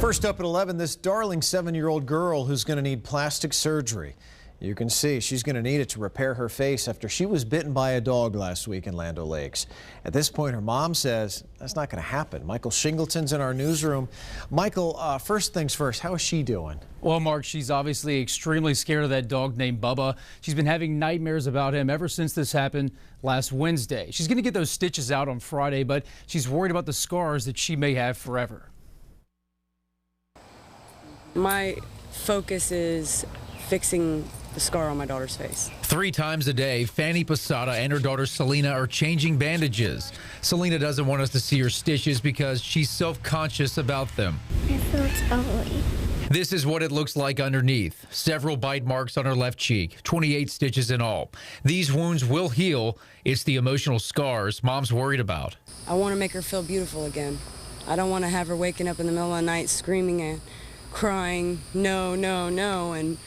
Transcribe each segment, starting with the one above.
First up at 11, this darling 7-year-old girl who's going to need plastic surgery. You can see she's going to need it to repair her face after she was bitten by a dog last week in Land O'Lakes. At this point, her mom says that's not going to happen. Michael Shingleton's in our newsroom. Michael, first things first, how is she doing? Well, Mark, she's obviously extremely scared of that dog named Bubba. She's been having nightmares about him ever since this happened last Wednesday. She's going to get those stitches out on Friday, but she's worried about the scars that she may have forever. My focus is fixing the scar on my daughter's face. 3 times a day, Fanny Posada and her daughter Selena are changing bandages. Selena doesn't want us to see her stitches because she's self-conscious about them. I feel it's ugly. This is what it looks like underneath. Several bite marks on her left cheek, 28 stitches in all. These wounds will heal. It's the emotional scars Mom's worried about. I want to make her feel beautiful again. I don't want to have her waking up in the middle of the night screaming and crying, no, no, no, and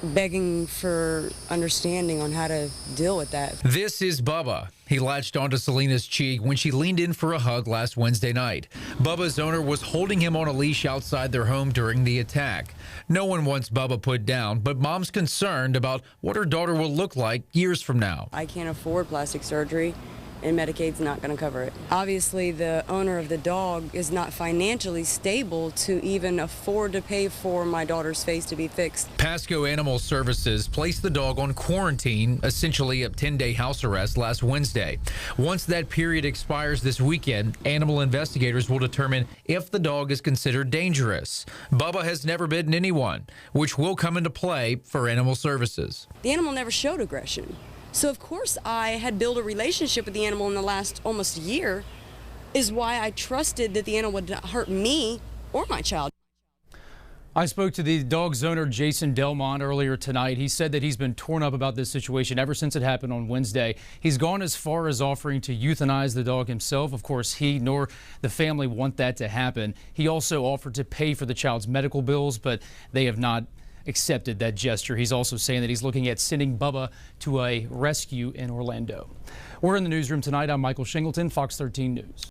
begging for understanding on how to deal with that. This is Bubba. He latched onto Selena's cheek when she leaned in for a hug last Wednesday night. Bubba's owner was holding him on a leash outside their home during the attack. No one wants Bubba put down, but Mom's concerned about what her daughter will look like years from now. I can't afford plastic surgery, and Medicaid's not going to cover it. Obviously, the owner of the dog is not financially stable to even afford to pay for my daughter's face to be fixed. Pasco Animal Services placed the dog on quarantine, essentially a 10-day house arrest, last Wednesday. Once that period expires this weekend, animal investigators will determine if the dog is considered dangerous. Bubba has never bitten anyone, which will come into play for Animal Services. The animal never showed aggression. So, of course, I had built a relationship with the animal in the last almost year, is why I trusted that the animal would not hurt me or my child. I spoke to the dog's owner, Jason Delmont, earlier tonight. He said that he's been torn up about this situation ever since it happened on Wednesday. He's gone as far as offering to euthanize the dog himself. Of course, he nor the family want that to happen. He also offered to pay for the child's medical bills, but they have not accepted that gesture. He's also saying that he's looking at sending Bubba to a rescue in Orlando. We're in the newsroom tonight. I'm Michael Shingleton, Fox 13 News.